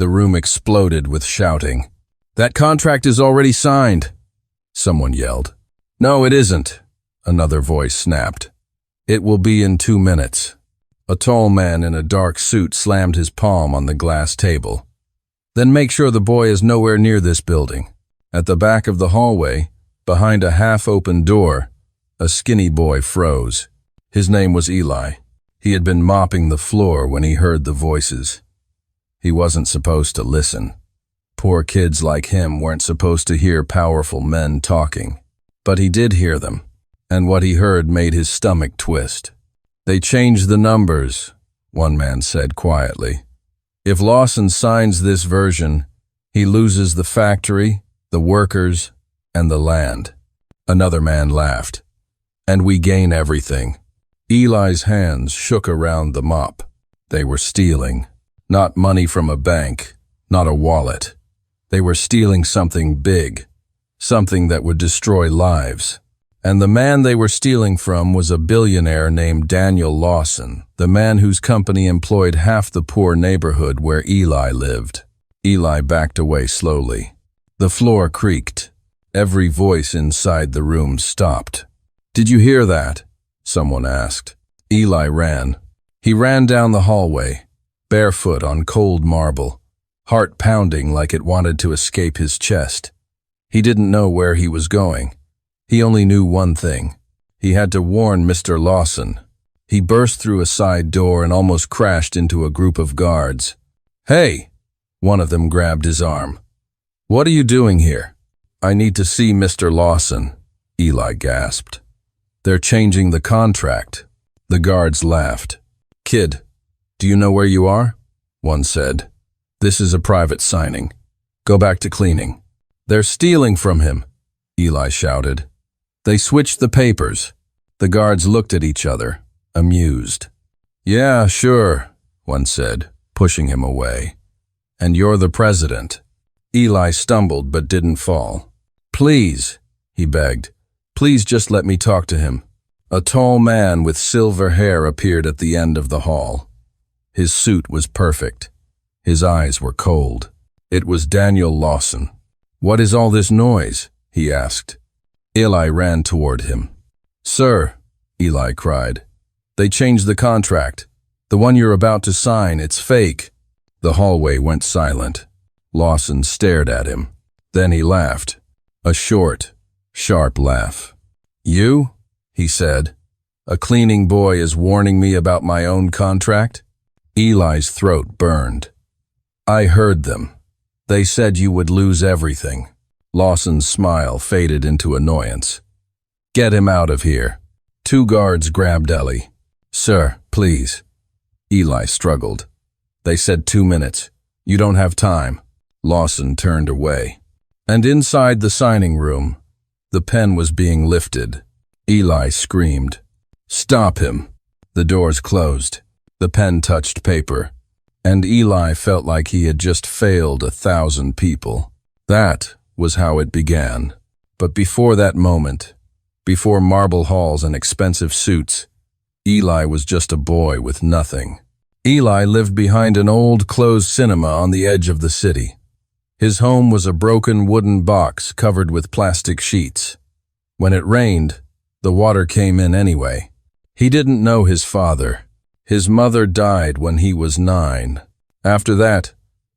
The room exploded with shouting. "That contract is already signed," someone yelled. "No, it isn't," another voice snapped. "It will be in 2 minutes." A tall man in a dark suit slammed his palm on the glass table. "Then make sure the boy is nowhere near this building." At the back of the hallway, behind a half-open door, a skinny boy froze. His name was Eli. He had been mopping the floor when he heard the voices. He wasn't supposed to listen. Poor kids like him weren't supposed to hear powerful men talking. But he did hear them, and what he heard made his stomach twist. "They changed the numbers," one man said quietly. "If Lawson signs this version, he loses the factory, the workers, and the land." Another man laughed. "And we gain everything." Eli's hands shook around the mop. They were stealing. Not money from a bank, not a wallet. They were stealing something big, something that would destroy lives. And the man they were stealing from was a billionaire named Daniel Lawson, the man whose company employed half the poor neighborhood where Eli lived. Eli backed away slowly. The floor creaked. Every voice inside the room stopped. "Did you hear that?" someone asked. Eli ran. He ran down the hallway, barefoot on cold marble, heart pounding like it wanted to escape his chest. He didn't know where he was going. He only knew one thing. He had to warn Mr. Lawson. He burst through a side door and almost crashed into a group of guards. "Hey!" One of them grabbed his arm. "What are you doing here?" "I need to see Mr. Lawson," Eli gasped. "They're changing the contract." The guards laughed. "Kid, do you know where you are?" one said. "This is a private signing. Go back to cleaning." "They're stealing from him," Eli shouted. They switched the papers. The guards looked at each other, amused. "Yeah, sure," one said, pushing him away. "And you're the president." Eli stumbled but didn't fall. "Please," he begged. "Please just let me talk to him." A tall man with silver hair appeared at the end of the hall. His suit was perfect. His eyes were cold. It was Daniel Lawson. "What is all this noise?" he asked. Eli ran toward him. "Sir," Eli cried, "they changed the contract. The one you're about to sign, it's fake." The hallway went silent. Lawson stared at him. Then he laughed. A short, sharp laugh. "You?" he said. "A cleaning boy is warning me about my own contract?" Eli's throat burned. "I heard them. They said you would lose everything." Lawson's smile faded into annoyance. "Get him out of here." 2 guards grabbed Ellie. "Sir, please." Eli struggled. "They said 2 minutes. You don't have time." Lawson turned away. And inside the signing room, the pen was being lifted. Eli screamed, "Stop him!" The doors closed. The pen touched paper. And Eli felt like he had just failed 1,000 people. That was how it began. But before that moment, before marble halls and expensive suits, Eli was just a boy with nothing. Eli lived behind an old closed cinema on the edge of the city. His home was a broken wooden box covered with plastic sheets. When it rained, the water came in anyway. He didn't know his father. His mother died when he was 9. After that,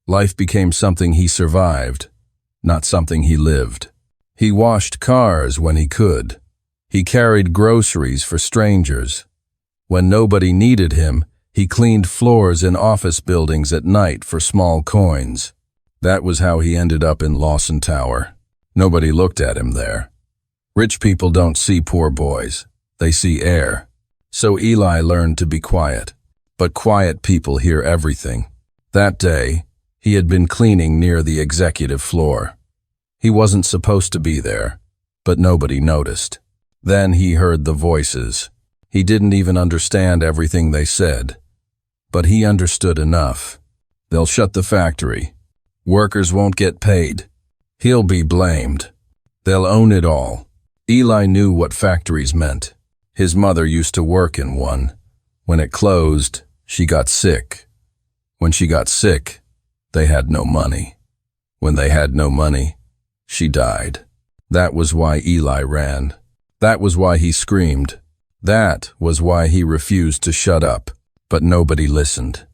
life became something he survived, not something he lived. He washed cars when he could. He carried groceries for strangers. When nobody needed him, he cleaned floors in office buildings at night for small coins. That was how he ended up in Lawson Tower. Nobody looked at him there. Rich people don't see poor boys. They see air. So Eli learned to be quiet. But quiet people hear everything. That day, he had been cleaning near the executive floor. He wasn't supposed to be there, but nobody noticed. Then he heard the voices. He didn't even understand everything they said. But he understood enough. They'll shut the factory. Workers won't get paid. He'll be blamed. They'll own it all. Eli knew what factories meant. His mother used to work in one. When it closed, she got sick. When she got sick, They had no money. When they had no money, she died. That was why Eli ran. That was why he screamed. That was why he refused to shut up. But nobody listened.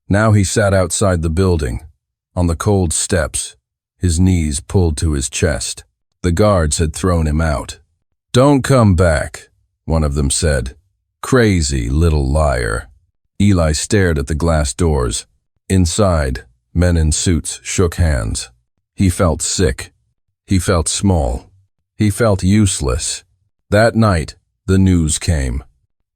Now he sat outside the building, on the cold steps, his knees pulled to his chest. The guards had thrown him out. "Don't come back," one of them said. "Crazy little liar." Eli stared at the glass doors. Inside, men in suits shook hands. He felt sick. He felt small. He felt useless. That night, the news came.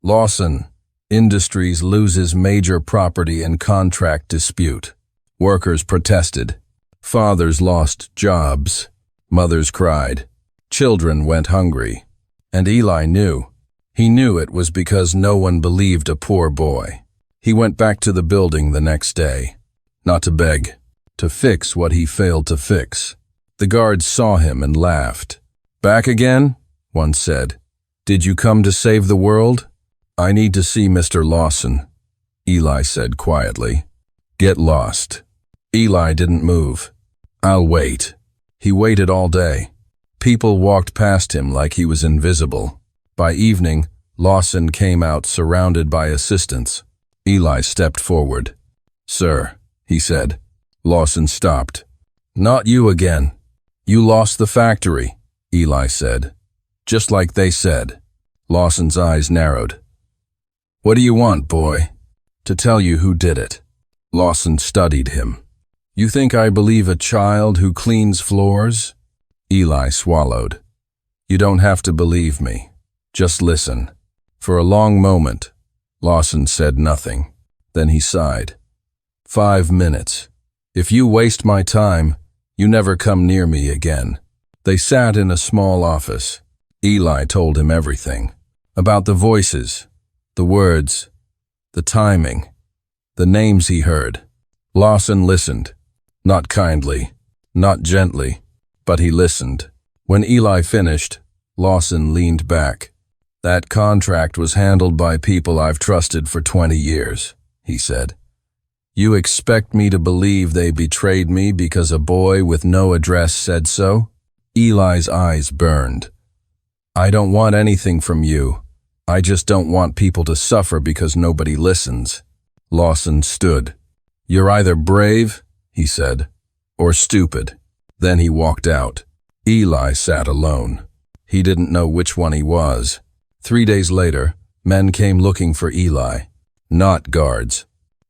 Lawson Industries loses major property and contract dispute. Workers protested. Fathers lost jobs. Mothers cried. Children went hungry. And Eli knew. He knew it was because no one believed a poor boy. He went back to the building the next day. Not to beg, to fix what he failed to fix. The guards saw him and laughed. "Back again?" one said. "Did you come to save the world?" "I need to see Mr. Lawson," Eli said quietly. "Get lost." Eli didn't move. "I'll wait." He waited all day. People walked past him like he was invisible. By evening, Lawson came out surrounded by assistants. Eli stepped forward. "Sir," he said. Lawson stopped. "Not you again. You lost the factory," Eli said. "Just like they said." Lawson's eyes narrowed. "What do you want, boy?" "To tell you who did it." Lawson studied him. "You think I believe a child who cleans floors?" Eli swallowed. "You don't have to believe me. Just listen." For a long moment, Lawson said nothing. Then he sighed. 5 minutes. If you waste my time, you never come near me again." They sat in a small office. Eli told him everything. About the voices, the words, the timing, the names he heard. Lawson listened. Not kindly, not gently, but he listened. When Eli finished, Lawson leaned back. "That contract was handled by people I've trusted for 20 years, he said. "You expect me to believe they betrayed me because a boy with no address said so?" Eli's eyes burned. "I don't want anything from you. I just don't want people to suffer because nobody listens." Lawson stood. "You're either brave," he said, "or stupid." Then he walked out. Eli sat alone. He didn't know which one he was. 3 days later, men came looking for Eli. Not guards.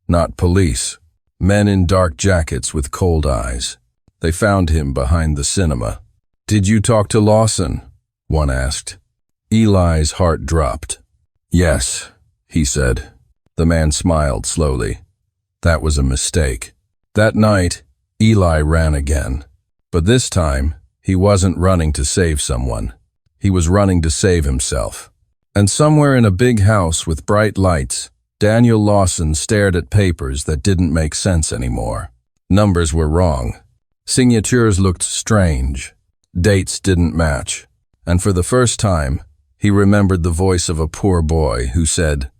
Not police. Men in dark jackets with cold eyes. They found him behind the cinema. "Did you talk to Lawson?" one asked. Eli's heart dropped. "Yes," he said. The man smiled slowly. That was a mistake. That night, Eli ran again. But this time, he wasn't running to save someone. He was running to save himself. And somewhere in a big house with bright lights, Daniel Lawson stared at papers that didn't make sense anymore. Numbers were wrong. Signatures looked strange. Dates didn't match. And for the first time, he remembered the voice of a poor boy who said,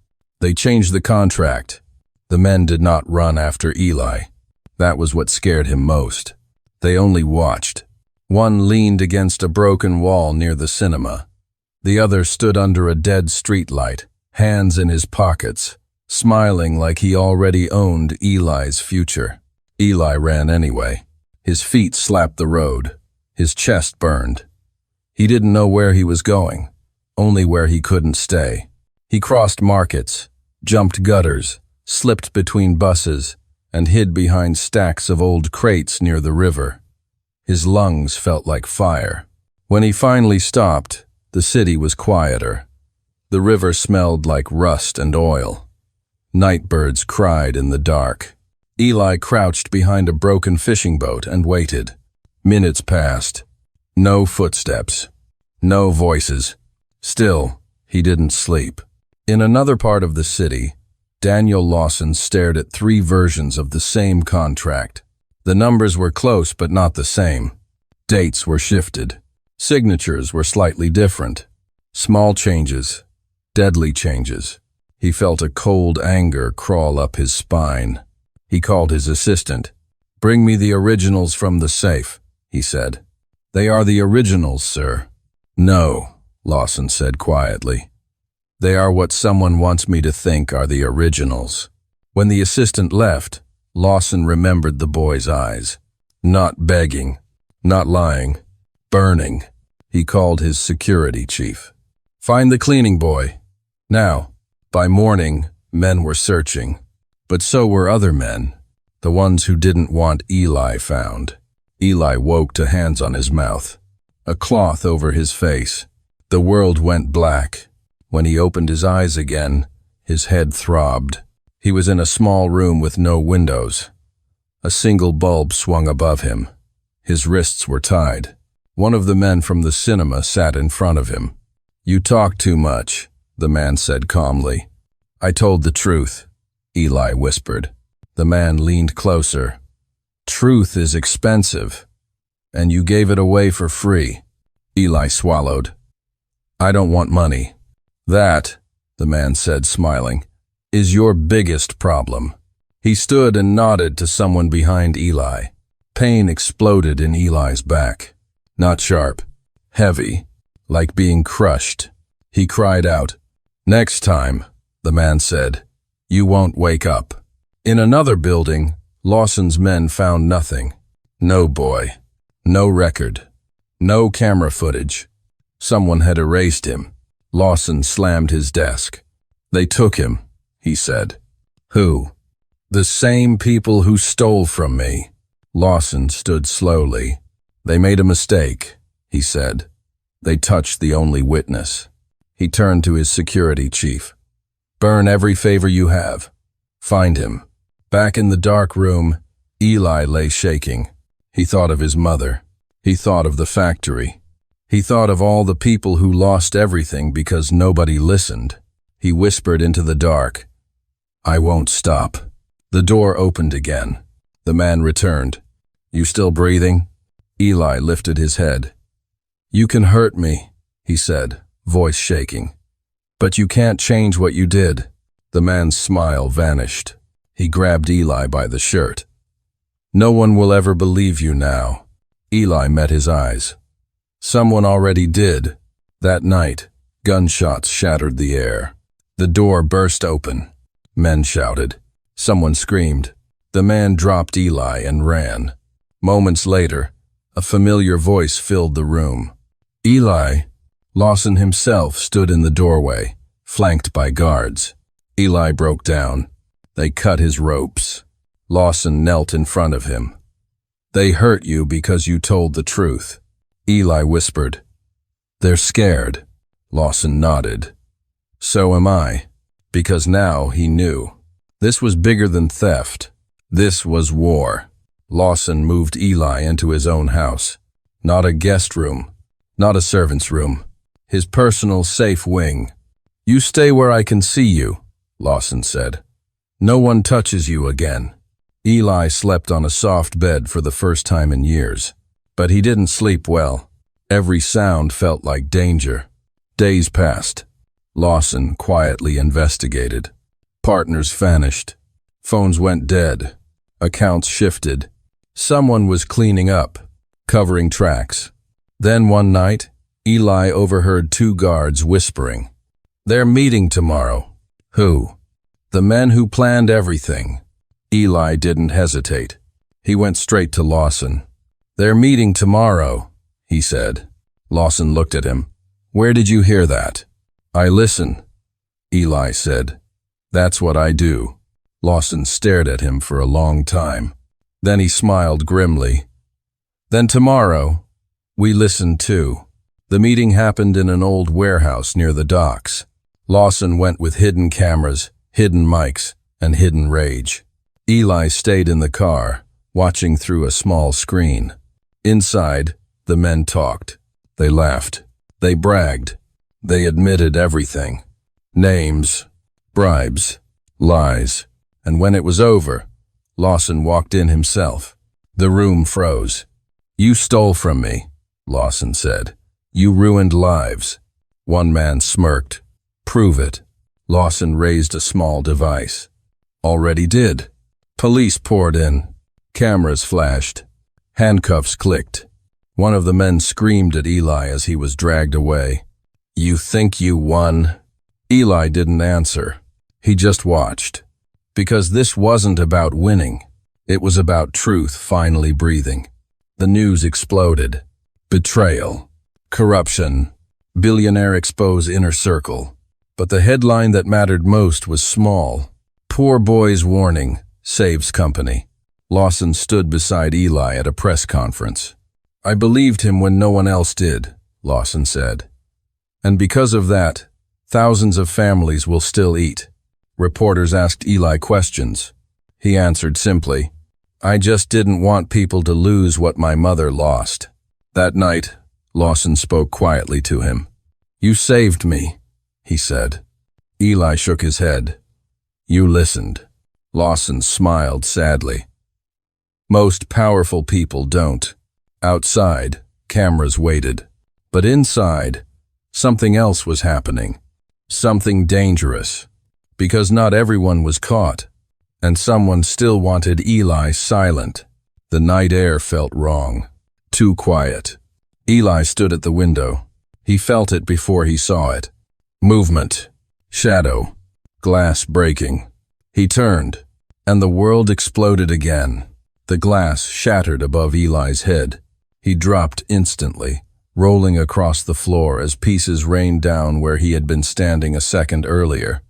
"They changed the contract." The men did not run after Eli. That was what scared him most. They only watched. One leaned against a broken wall near the cinema. The other stood under a dead streetlight, hands in his pockets, smiling like he already owned Eli's future. Eli ran anyway. His feet slapped the road. His chest burned. He didn't know where he was going, only where he couldn't stay. He crossed markets, jumped gutters, slipped between buses, and hid behind stacks of old crates near the river. His lungs felt like fire. When he finally stopped, the city was quieter. The river smelled like rust and oil. Nightbirds cried in the dark. Eli crouched behind a broken fishing boat and waited. Minutes passed. No footsteps. No voices. Still, he didn't sleep. In another part of the city, Daniel Lawson stared at 3 versions of the same contract. The numbers were close but not the same. Dates were shifted. Signatures were slightly different. Small changes. Deadly changes. He felt a cold anger crawl up his spine. He called his assistant. Bring me the originals from the safe, he said. They are the originals, sir. No, Lawson said quietly. They are what someone wants me to think are the originals. When the assistant left, Lawson remembered the boy's eyes. Not begging, not lying, burning. He called his security chief. Find the cleaning boy. Now, by morning, men were searching. But so were other men, the ones who didn't want Eli found. Eli woke to hands on his mouth, a cloth over his face. The world went black. When he opened his eyes again, his head throbbed. He was in a small room with no windows. A single bulb swung above him. His wrists were tied. One of the men from the cinema sat in front of him. You talk too much, the man said calmly. I told the truth, Eli whispered. The man leaned closer. Truth is expensive, and you gave it away for free. Eli swallowed. I don't want money. That, the man said, smiling, is your biggest problem. He stood and nodded to someone behind Eli. Pain exploded in Eli's back. Not sharp, heavy, like being crushed. He cried out. Next time, the man said, you won't wake up. In another building, Lawson's men found nothing. No boy, no record, no camera footage. Someone had erased him. Lawson slammed his desk. They took him, he said. Who? The same people who stole from me. Lawson stood slowly. They made a mistake, he said. They touched the only witness. He turned to his security chief. Burn every favor you have. Find him. Back in the dark room, Eli lay shaking. He thought of his mother. He thought of the factory. He thought of all the people who lost everything because nobody listened. He whispered into the dark, I won't stop. The door opened again. The man returned. You still breathing? Eli lifted his head. You can hurt me, he said, voice shaking. But you can't change what you did. The man's smile vanished. He grabbed Eli by the shirt. No one will ever believe you now. Eli met his eyes. Someone already did. That night, gunshots shattered the air. The door burst open. Men shouted. Someone screamed. The man dropped Eli and ran. Moments later, a familiar voice filled the room. Eli. Lawson himself stood in the doorway, flanked by guards. Eli broke down. They cut his ropes. Lawson knelt in front of him. They hurt you because you told the truth. Eli whispered. They're scared. Lawson nodded. So am I, because now he knew. This was bigger than theft. This was war. Lawson moved Eli into his own house. Not a guest room, not a servant's room. His personal safe wing. You stay where I can see you, Lawson said. No one touches you again. Eli slept on a soft bed for the first time in years. But he didn't sleep well. Every sound felt like danger. Days passed. Lawson quietly investigated. Partners vanished. Phones went dead. Accounts shifted. Someone was cleaning up, covering tracks. Then one night, Eli overheard two guards whispering. They're meeting tomorrow. Who? The men who planned everything. Eli didn't hesitate. He went straight to Lawson. They're meeting tomorrow, he said. Lawson looked at him. Where did you hear that? I listen, Eli said. That's what I do. Lawson stared at him for a long time. Then he smiled grimly. Then tomorrow, we listen too. The meeting happened in an old warehouse near the docks. Lawson went with hidden cameras, hidden mics, and hidden rage. Eli stayed in the car, watching through a small screen. Inside, the men talked. They laughed. They bragged. They admitted everything. Names, bribes, lies. And when it was over, Lawson walked in himself. The room froze. You stole from me, Lawson said. You ruined lives. One man smirked. Prove it. Lawson raised a small device. Already did. Police poured in. Cameras flashed. Handcuffs clicked. One of the men screamed at Eli as he was dragged away. "You think you won?" Eli didn't answer. He just watched. Because this wasn't about winning. It was about truth finally breathing. The news exploded. Betrayal. Corruption. Billionaire expose inner circle. But the headline that mattered most was small. Poor boy's warning, saves company. Lawson stood beside Eli at a press conference. "I believed him when no one else did," Lawson said. "And because of that, thousands of families will still eat." Reporters asked Eli questions. He answered simply, "I just didn't want people to lose what my mother lost." That night, Lawson spoke quietly to him. "You saved me," he said. Eli shook his head. "You listened." Lawson smiled sadly. Most powerful people don't. Outside, cameras waited. But inside, something else was happening. Something dangerous. Because not everyone was caught. And someone still wanted Eli silent. The night air felt wrong. Too quiet. Eli stood at the window. He felt it before he saw it. Movement. Shadow. Glass breaking. He turned, and the world exploded again. The glass shattered above Eli's head. He dropped instantly, rolling across the floor as pieces rained down where he had been standing a second earlier.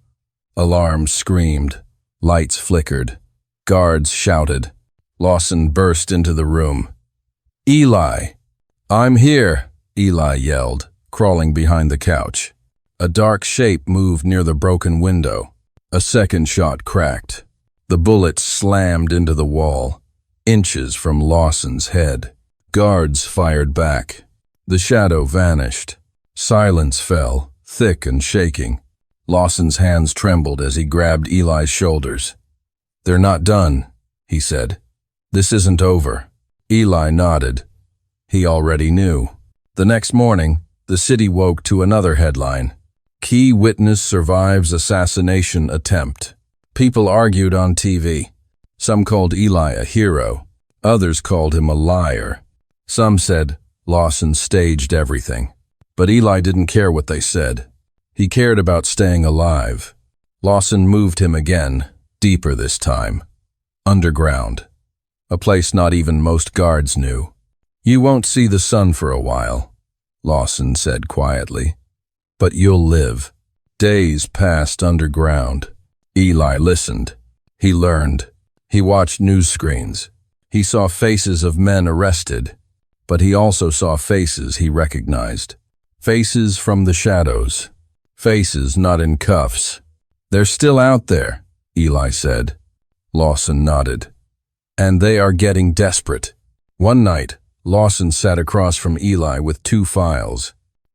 Alarms screamed. Lights flickered. Guards shouted. Lawson burst into the room. "Eli!" "I'm here," Eli yelled, crawling behind the couch. A dark shape moved near the broken window. A second shot cracked. The bullet slammed into the wall, inches from Lawson's head. Guards fired back. The shadow vanished. Silence fell, thick and shaking. Lawson's hands trembled as he grabbed Eli's shoulders. "They're not done," he said. "This isn't over." Eli nodded. He already knew. The next morning, the city woke to another headline. "Key witness survives assassination attempt." People argued on TV. Some called Eli a hero. Others called him a liar. Some said Lawson staged everything. But Eli didn't care what they said. He cared about staying alive. Lawson moved him again, deeper this time. Underground. A place not even most guards knew. "You won't see the sun for a while," Lawson said quietly. "But you'll live." Days passed underground. Eli listened. He learned. He watched news screens. He saw faces of men arrested. But he also saw faces he recognized. Faces from the shadows. Faces not in cuffs. "They're still out there," Eli said. Lawson nodded. "And they are getting desperate." One night, Lawson sat across from Eli with two files.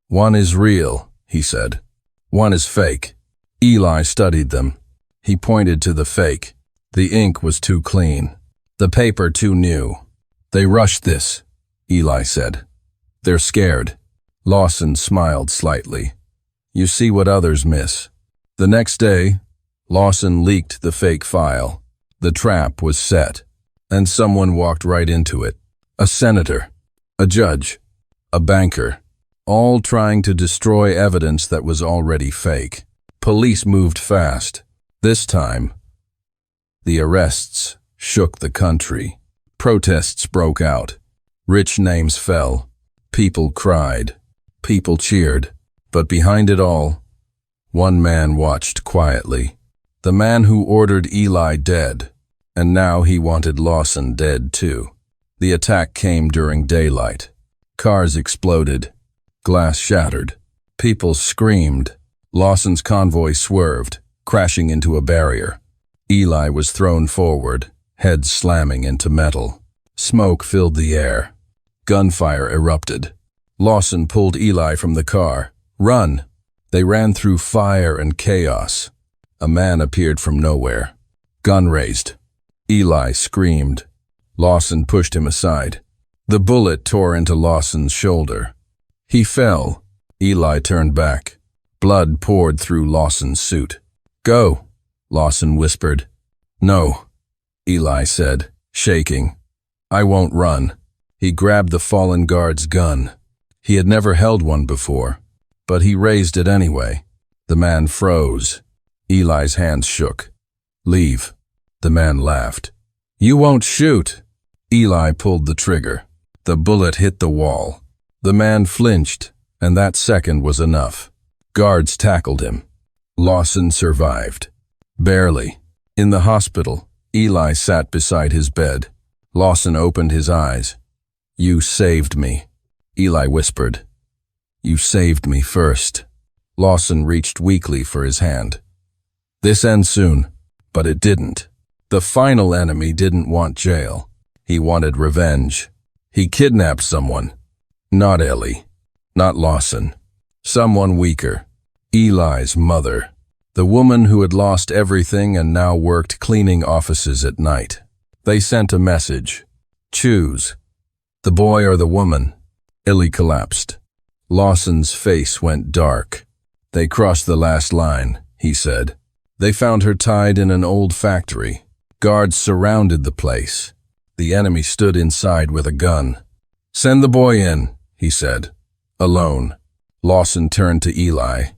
"One is real," he said. "One is fake." Eli studied them. He pointed to the fake. The ink was too clean. The paper too new. "They rushed this," Eli said. "They're scared." Lawson smiled slightly. "You see what others miss." The next day, Lawson leaked the fake file. The trap was set, and someone walked right into it. A senator, a judge, a banker, all trying to destroy evidence that was already fake. Police moved fast. This time, the arrests shook the country. Protests broke out. Rich names fell. People cried. People cheered. But behind it all, one man watched quietly. The man who ordered Eli dead. And now he wanted Lawson dead too. The attack came during daylight. Cars exploded. Glass shattered. People screamed. Lawson's convoy swerved, crashing into a barrier. Eli was thrown forward, head slamming into metal. Smoke filled the air. Gunfire erupted. Lawson pulled Eli from the car. "Run!" They ran through fire and chaos. A man appeared from nowhere. Gun raised. Eli screamed. Lawson pushed him aside. The bullet tore into Lawson's shoulder. He fell. Eli turned back. Blood poured through Lawson's suit. "Go," Lawson whispered. "No," Eli said, shaking. I won't run. He grabbed the fallen guard's gun. He had never held one before, but he raised it anyway. The man froze. Eli's hands shook. Leave. The man laughed. You won't shoot. Eli pulled the trigger. The bullet hit the wall. The man flinched, and that second was enough. Guards tackled him. Lawson survived. Barely. In the hospital, Eli sat beside his bed. Lawson opened his eyes. You saved me, Eli whispered. You saved me first. Lawson reached weakly for his hand. This ends soon, but it didn't. The final enemy didn't want jail. He wanted revenge. He kidnapped someone. Not Ellie. Not Lawson. Someone weaker. Eli's mother. The woman who had lost everything and now worked cleaning offices at night. They sent a message. Choose. The boy or the woman. Ellie collapsed. Lawson's face went dark. They crossed the last line, he said. They found her tied in an old factory. Guards surrounded the place. The enemy stood inside with a gun. Send the boy in, he said. Alone. Lawson turned to Eli.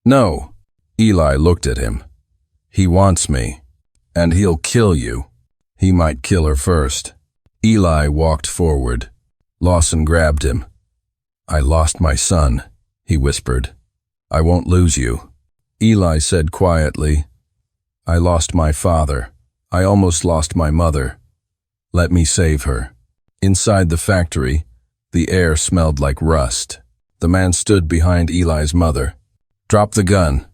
No. Eli looked at him. He wants me, and he'll kill you. He might kill her first. Eli walked forward. Lawson grabbed him. I lost my son, he whispered. I won't lose you. Eli said quietly, I lost my father. I almost lost my mother. Let me save her. Inside the factory, the air smelled like rust. The man stood behind Eli's mother. Drop the gun,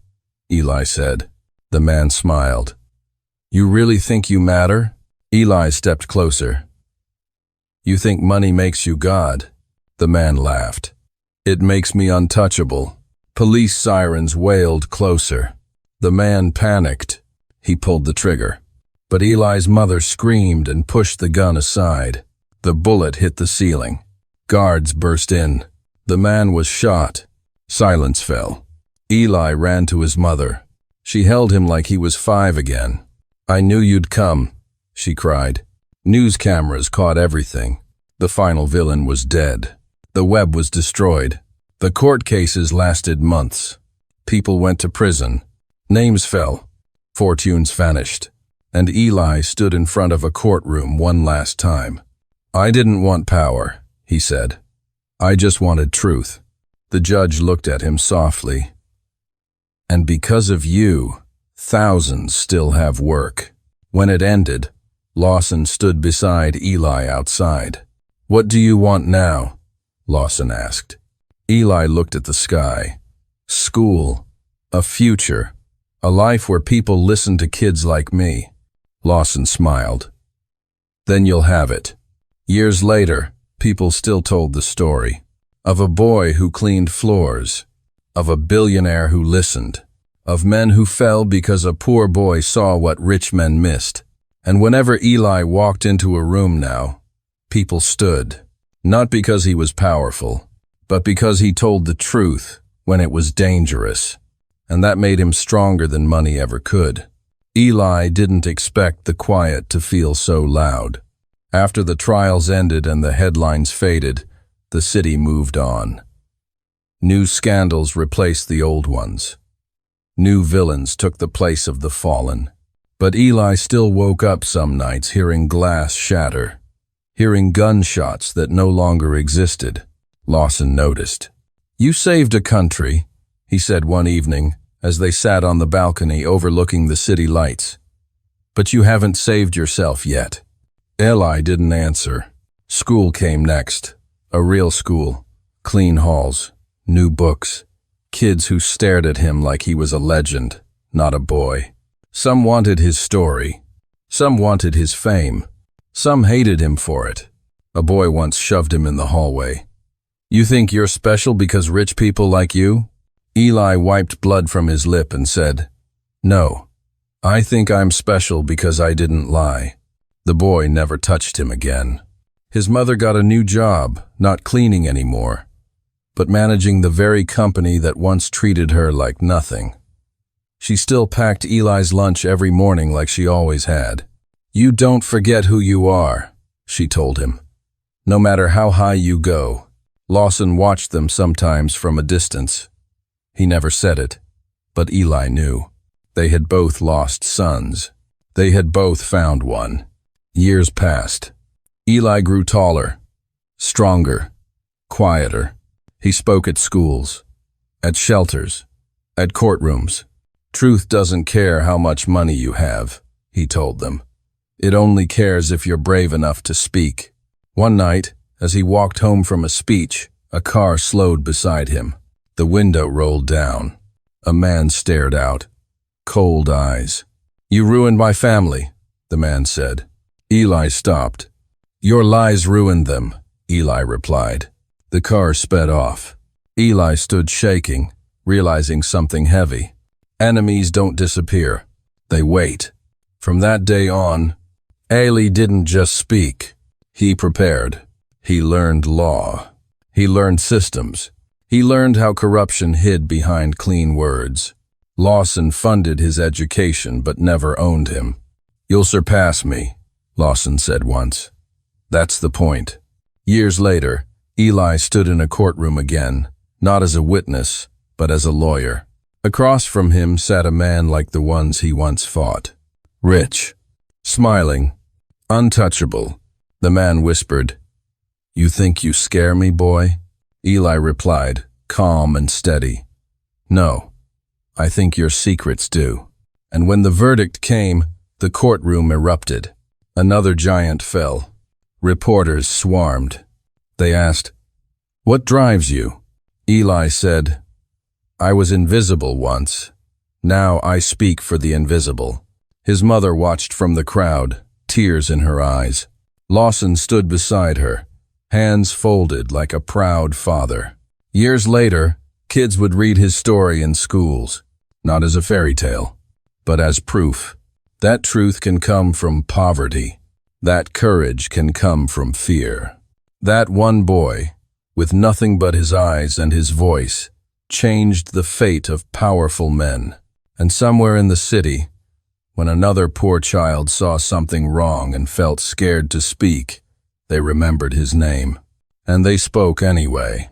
Eli said. The man smiled. You really think you matter? Eli stepped closer. You think money makes you God? The man laughed. It makes me untouchable. Police sirens wailed closer. The man panicked. He pulled the trigger. But Eli's mother screamed and pushed the gun aside. The bullet hit the ceiling. Guards burst in. The man was shot. Silence fell. Eli ran to his mother. She held him like he was 5 again. I knew you'd come, she cried. News cameras caught everything. The final villain was dead. The web was destroyed. The court cases lasted months. People went to prison. Names fell. Fortunes vanished. And Eli stood in front of a courtroom one last time. I didn't want power, he said. I just wanted truth. The judge looked at him softly. And because of you, thousands still have work. When it ended, Lawson stood beside Eli outside. What do you want now? Lawson asked. Eli looked at the sky. School, a future, a life where people listen to kids like me. Lawson smiled. Then you'll have it. Years later, people still told the story of a boy who cleaned floors, of a billionaire who listened, of men who fell because a poor boy saw what rich men missed. And whenever Eli walked into a room now, people stood, not because he was powerful, but because he told the truth when it was dangerous, and that made him stronger than money ever could. Eli didn't expect the quiet to feel so loud. After the trials ended and the headlines faded, the city moved on. New scandals replaced the old ones. New villains took the place of the fallen. But Eli still woke up some nights hearing glass shatter, hearing gunshots that no longer existed. Lawson noticed. You saved a country, he said one evening as they sat on the balcony overlooking the city lights. But you haven't saved yourself yet. Eli didn't answer. School came next. A real school. Clean halls. New books. Kids who stared at him like he was a legend, not a boy. Some wanted his story. Some wanted his fame. Some hated him for it. A boy once shoved him in the hallway. You think you're special because rich people like you? Eli wiped blood from his lip and said, No, I think I'm special because I didn't lie. The boy never touched him again. His mother got a new job, not cleaning anymore, but managing the very company that once treated her like nothing. She still packed Eli's lunch every morning like she always had. You don't forget who you are, she told him. No matter how high you go. Lawson watched them sometimes from a distance. He never said it, but Eli knew. They had both lost sons. They had both found one. Years passed. Eli grew taller, stronger, quieter. He spoke at schools, at shelters, at courtrooms. Truth doesn't care how much money you have, he told them. It only cares if you're brave enough to speak. One night, as he walked home from a speech, a car slowed beside him. The window rolled down. A man stared out. Cold eyes. You ruined my family, the man said. Eli stopped. Your lies ruined them, Eli replied. The car sped off. Eli stood shaking, realizing something heavy. Enemies don't disappear. They wait. From that day on, Eli didn't just speak. He prepared. He learned law. He learned systems. He learned how corruption hid behind clean words. Lawson funded his education but never owned him. You'll surpass me, Lawson said once. That's the point. Years later, Eli stood in a courtroom again, not as a witness, but as a lawyer. Across from him sat a man like the ones he once fought. Rich, smiling, untouchable. The man whispered, You think you scare me, boy? Eli replied, calm and steady. No, I think your secrets do. And when the verdict came, the courtroom erupted. Another giant fell. Reporters swarmed. They asked, What drives you? Eli said, I was invisible once. Now I speak for the invisible. His mother watched from the crowd, tears in her eyes. Lawson stood beside her, hands folded like a proud father. Years later, kids would read his story in schools, not as a fairy tale, but as proof. That truth can come from poverty. That courage can come from fear. That one boy, with nothing but his eyes and his voice, changed the fate of powerful men. And somewhere in the city, when another poor child saw something wrong and felt scared to speak, they remembered his name. And they spoke anyway.